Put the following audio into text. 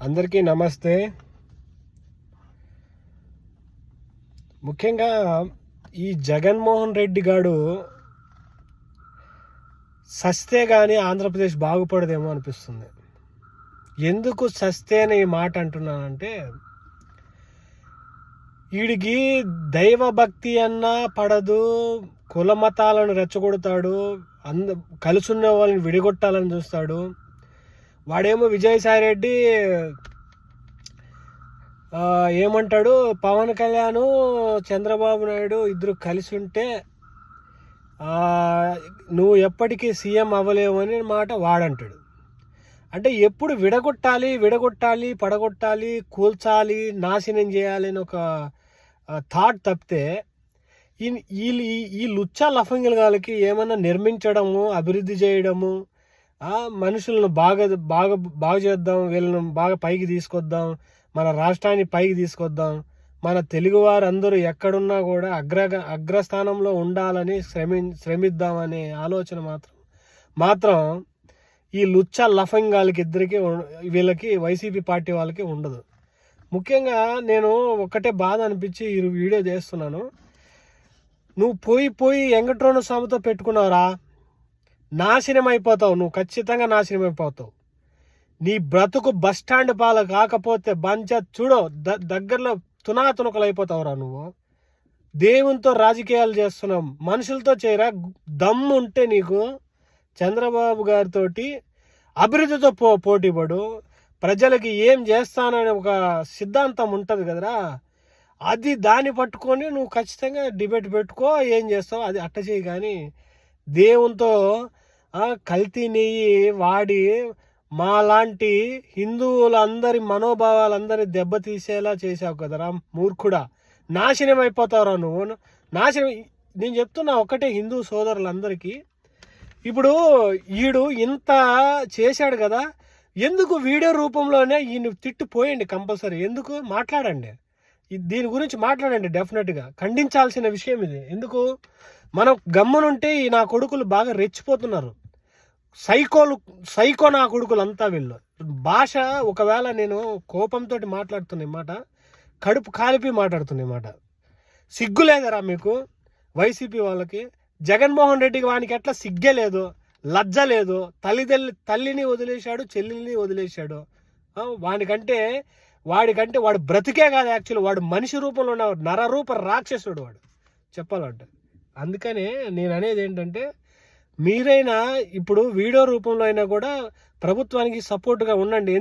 అందరికీ నమస్తే. ముఖ్యంగా ఈ జగన్మోహన్ రెడ్డి గారు సస్తే కానీ ఆంధ్రప్రదేశ్ బాగుపడదేమో అనిపిస్తుంది. ఎందుకు సస్తే అని ఈ మాట అంటున్నానంటే, వీడికి దైవభక్తి అన్నా పడదు, కుల మతాలను రెచ్చగొడతాడు, కలుసున్న వాళ్ళని విడగొట్టాలని చూస్తాడు. వాడేమో విజయసాయిరెడ్డి ఏమంటాడు, పవన్ కళ్యాణ్ చంద్రబాబు నాయుడు ఇద్దరు కలిసి ఉంటే నువ్వు ఎప్పటికీ సీఎం అవ్వలేవు అని మాట వాడంటాడు. అంటే ఎప్పుడు విడగొట్టాలి, పడగొట్టాలి, కూల్చాలి, నాశనం చేయాలి అని ఒక థాట్ తప్పితే ఈ లుచ్చా లఫంగిలకి ఏమన్నా నిర్మించడము, అభివృద్ధి చేయడము, మనుషులను బాగా చేద్దాం, వీళ్ళను బాగా పైకి తీసుకొద్దాం, మన రాష్ట్రాన్ని పైకి తీసుకొద్దాం, మన తెలుగువారు అందరూ ఎక్కడున్నా కూడా అగ్రస్థానంలో ఉండాలని శ్రమిద్దామనే ఆలోచన మాత్రం ఈ లుచ్చా లఫంగాలకి ఇద్దరికి, వీళ్ళకి వైసీపీ పార్టీ వాళ్ళకి ఉండదు. ముఖ్యంగా నేను ఒకటే బాధ అనిపించి ఈ వీడియో చేస్తున్నాను. నువ్వు పోయి వెంకటరమణ స్వామితో పెట్టుకున్నావురా, నాశనం అయిపోతావు. నువ్వు ఖచ్చితంగా నాశనం అయిపోతావు. నీ బ్రతుకు బస్టాండ్ పాల కాకపోతే చూడో దగ్గరలో తునాతునకలు అయిపోతావురా. నువ్వు దేవునితో రాజకీయాలు చేస్తున్నావు, మనుషులతో చేయరా. దమ్ము ఉంటే నీకు చంద్రబాబు గారితో అభివృద్ధితో పోటీపడు. ప్రజలకి ఏం చేస్తానని ఒక సిద్ధాంతం ఉంటుంది కదరా, దాన్ని పట్టుకొని నువ్వు ఖచ్చితంగా డిబేట్ పెట్టుకో. ఏం చేస్తావు అది అట్ట చేయి. కానీ దేవునితో కల్తీ నెయ్యి వాడి మాలాంటి హిందువులందరి మనోభావాలందరినీ దెబ్బతీసేలా చేసావు కదరా మూర్ఖుడా. నాశనం అయిపోతావురా నువ్వు. నేను చెప్తున్నా ఒకటే హిందూ సోదరులందరికీ, ఇప్పుడు ఈడు ఇంత చేశాడు కదా, ఎందుకు వీడియో రూపంలోనే ఈయన తిట్టిపోయండి కంపల్సరీ. ఎందుకు మాట్లాడండి, దీని గురించి మాట్లాడండి. డెఫినెట్గా ఖండించాల్సిన విషయం ఇది. ఎందుకు మనం గమ్మునుంటే నా కొడుకులు బాగా రెచ్చిపోతున్నారు. సైకో నా కొడుకులు అంతా వీళ్ళు. భాష ఒకవేళ నేను కోపంతో మాట్లాడుతున్న మాట, కడుపు కాలిపి మాట్లాడుతున్న మాట. సిగ్గు లేదరా మీకు వైసీపీ వాళ్ళకి? జగన్మోహన్ రెడ్డికి వానికి ఎట్లా సిగ్గే లేదు, లజ్జ లేదు. తల్లిని వదిలేశాడు, చెల్లిని వదిలేశాడు. వాడికంటే వాడు బ్రతికే కాదు, యాక్చువల్లీ వాడు మనిషి రూపంలో ఉన్న నరరూప రాక్షసుడు వాడు చెప్పాలంటే. అందుకనే నేను అనేది ఏంటంటే, మీరైనా ఇప్పుడు వీడియో రూపంలో అయినా కూడా ప్రభుత్వానికి సపోర్ట్గా ఉండండి.